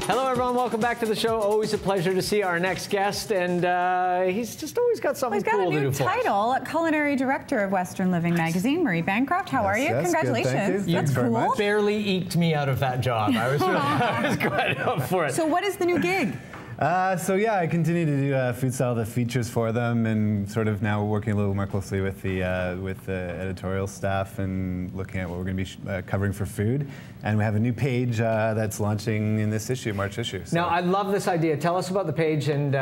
Hello, everyone. Welcome back to the show. Always a pleasure to see our next guest, and he's just always got something cool to do for us. He's got a new title, Culinary Director of Western Living Magazine. Marie Bancroft, how are you? Yes, congratulations. good, That's cool. You barely eked me out of that job. I was quite up for it. So what is the new gig? So yeah, I continue to do food style, the features for them, and sort of now working a little more closely with the editorial staff and looking at what we're going to be covering for food. And we have a new page that's launching in this issue, March issue. So. Now, I love this idea. Tell us about the page and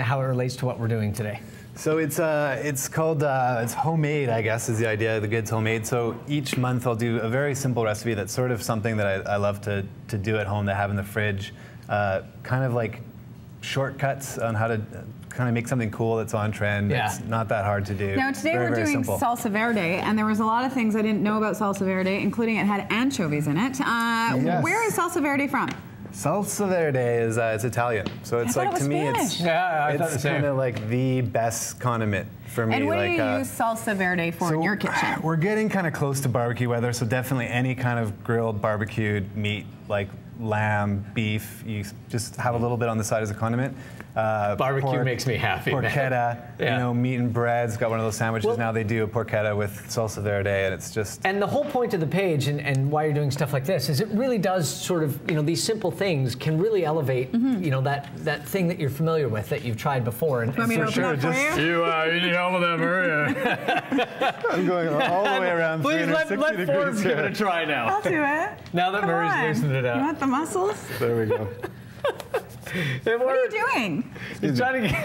how it relates to what we're doing today. So it's called it's homemade, I guess, is the idea. The good's homemade. So each month I'll do a very simple recipe that's sort of something that I love to do at home, to have in the fridge, kind of like shortcuts on how to kind of make something cool that's on trend. Yeah. It's not that hard to do. Now today we're doing simple. salsa verde, and there was a lot of things I didn't know about salsa verde, including it had anchovies in it. Yes. Where is salsa verde from? Salsa verde is it's Italian, so it's I like thought it was to me Spanish. it's kind of like the best condiment for me. And what like, do you use salsa verde for in your kitchen? We're getting kind of close to barbecue weather, so definitely any kind of grilled barbecued meat, like lamb, beef, you just have a little bit on the side as a condiment. Barbecue makes me happy. Porchetta, yeah. You know, meat and bread's got one of those sandwiches now. They do a porchetta with salsa verde, and it's just. And the whole point of the page and why you're doing stuff like this is it really does sort of, you know, these simple things can really elevate, you know, that thing that you're familiar with that you've tried before. And Want me to open that for you? You need help with that, Maria. I'm going all the way around. Please let Forbes give it a try now. I'll do it. Now that Murray's loosened it up. You want the muscles? There we go. What are you doing? He's trying to get...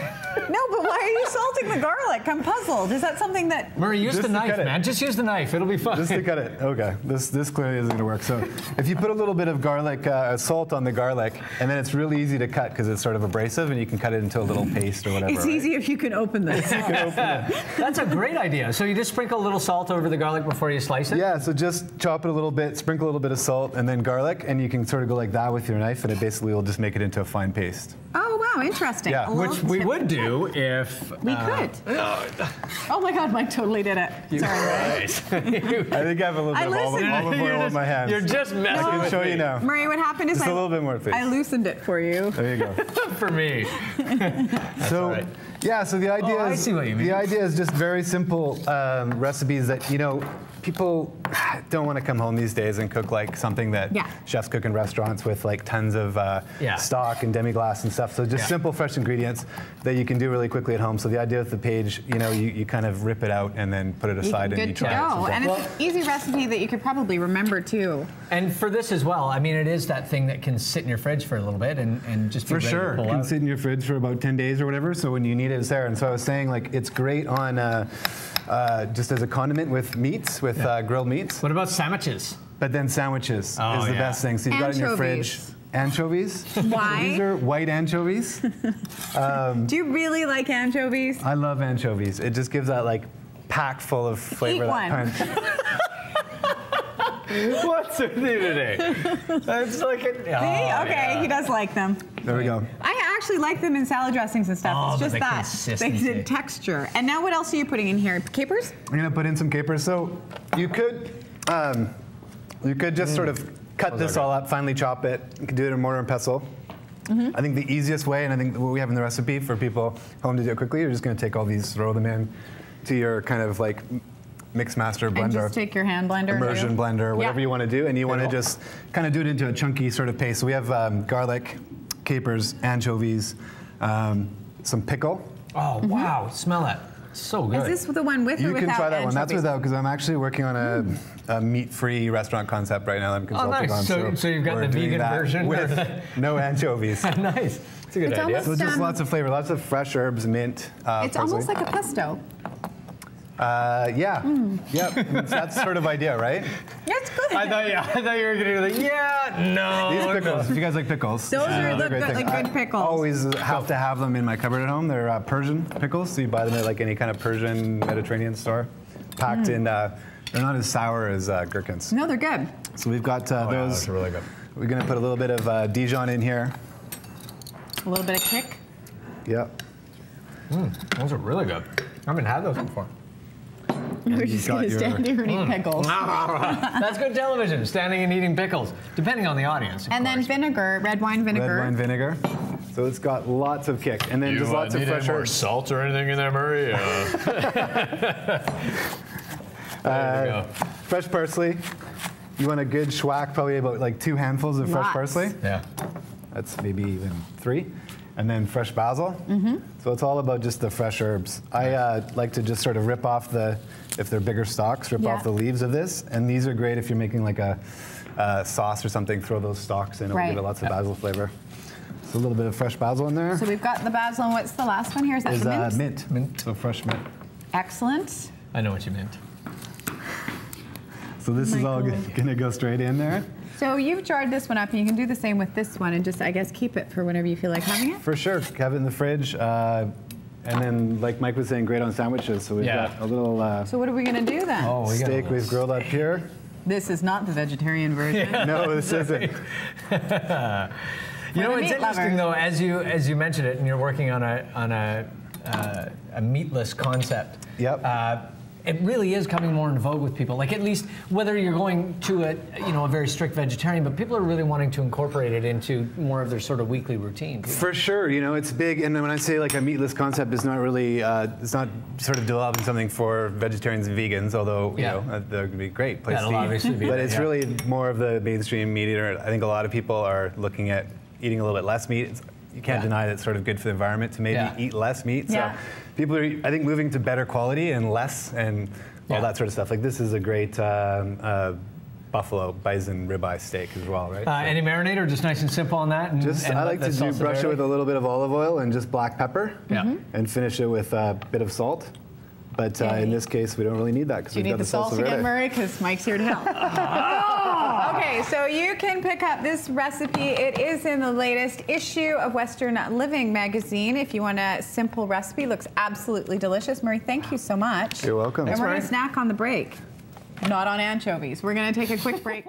No, but why are you salting the garlic? I'm puzzled. Is that something that... Murray, use the knife, man. Just use the knife. It'll be fun. Just to cut it. Okay. This clearly isn't going to work. So if you put a little bit of garlic, salt on the garlic, and then it's really easy to cut because it's sort of abrasive, and you can cut it into a little paste or whatever. It's easy if you can open this. You can open it. That's a great idea. So you just sprinkle a little salt over the garlic before you slice it? Yeah, so just chop it a little bit, sprinkle a little bit of salt, and then garlic, and you can sort of go like that with your knife, and it basically will just make it into a fine paste. Oh, wow, interesting. Yeah. Which we would do if... We could. Oh my God, Mike totally did it. Sorry. Right. I think I have a little bit of olive oil in my hands. You're just messing I can with show me. you now. Murray, what happened is Just a little bit more, please. I loosened it for you. There you go. For me. So, right. yeah, so the idea I is see what you mean. the idea is just very simple recipes that, you know, people don't want to come home these days and cook like something that chefs cook in restaurants with like tons of stock and demi-glace and stuff. So just simple, fresh ingredients that you can do really quickly at home. So the idea with the page, you know, you kind of rip it out and then put it aside and you try it. And it's an easy recipe that you could probably remember too. And for this as well, I mean, it is that thing that can sit in your fridge for a little bit and just be ready to pull it can out. sit in your fridge for about 10 days or whatever. So when you need it, it's there. And so I was saying, like, it's great on just as a condiment with meats, with grilled meats. What about sandwiches? But then sandwiches is the best thing. So you've got it in your fridge. Anchovies. Why? These are white anchovies. Do you really like anchovies? I love anchovies. It just gives that like pack full of flavor. Eat one. That punch. What's with you today? It's like Okay, he does like them. There we go. I actually like them in salad dressings and stuff. It's just that. The texture. And now what else are you putting in here? Capers? I'm gonna put in some capers. So you could just sort of cut this all up, finely chop it. You can do it in a mortar and pestle. I think the easiest way, and I think what we have in the recipe for people home to do it quickly, you're just gonna take all these, throw them in to your kind of like mix master blender. And just take your hand blender. Immersion blender, whatever you want to do, and you want to just kind of do it into a chunky sort of paste. So we have garlic, capers, anchovies, some pickle. Oh, wow, smell that. So good. Is this the one with or without You can try that anchovies? one. That's without, because I'm actually working on a meat-free restaurant concept right now that I'm consulting on. So you've got the vegan version with no anchovies. Nice. It's a good idea. So just lots of flavor, lots of fresh herbs, mint, it's almost like a pesto. Yeah. Yep. That's sort of idea, right? That's good. I thought you were going to be like, no. These pickles, if you guys like pickles. Those look like good pickles. I always have to have them in my cupboard at home. They're Persian pickles, so you buy them at like any kind of Persian Mediterranean store. Packed in, they're not as sour as gherkins. No, they're good. So we've got those. Yeah, that's really good. We're going to put a little bit of Dijon in here. A little bit of kick. Yep. Those are really good. I haven't had those before. We're just going to stand here and eat pickles. That's good television, standing and eating pickles, depending on the audience. And then vinegar, red wine vinegar. Red wine vinegar. So it's got lots of kick. And then just lots of fresh more herbs. Salt or anything in there, Murray? There you go. Fresh parsley. You want a good schwack, probably about like 2 handfuls of fresh parsley. Yeah. That's maybe even 3. And then fresh basil. So it's all about just the fresh herbs. I like to just sort of rip off if they're bigger stalks, rip off the leaves of this. And these are great if you're making like a sauce or something, throw those stalks in, it'll give it lots of basil flavor. So a little bit of fresh basil in there. So we've got the basil, and what's the last one here? Is that the mint? Mint. Mint, so fresh mint. Excellent. I know what you meant. So this is all gonna go straight in there. So you've jarred this one up, and you can do the same with this one, and just, I guess, keep it for whenever you feel like having it? For sure, have it in the fridge. And then, like Mike was saying, great on sandwiches. So we've got a little so what are we gonna do then? steak we've grilled up here. This is not the vegetarian version. No, this isn't. You know, it's interesting though, as you mentioned it, and you're working on a meatless concept. Yep. It really is coming more into vogue with people. Like, at least whether you're going to a very strict vegetarian, but people are really wanting to incorporate it into more of their sort of weekly routine. For sure, you know, it's big. And when I say like a meatless concept, it's not really, it's not sort of developing something for vegetarians and vegans, although you know that would be a great place to eat. Obviously be but it's really more of the mainstream meat eater. I think a lot of people are looking at eating a little bit less meat. You can't deny that it's sort of good for the environment to maybe eat less meat. So people are, I think, moving to better quality and less and all that sort of stuff. Like this is a great buffalo bison ribeye steak as well, right? Any marinade or just nice and simple on that? I like to brush it with a little bit of olive oil and just black pepper and finish it with a bit of salt. But in this case, we don't really need that because we've got the salsa verde. Do you need the salt again, Murray? Because Mike's here to help. Okay, so you can pick up this recipe. It is in the latest issue of Western Living magazine. If you want a simple recipe, looks absolutely delicious. Murray, thank you so much. You're welcome. And we're going to snack on the break. Not on anchovies. We're going to take a quick break.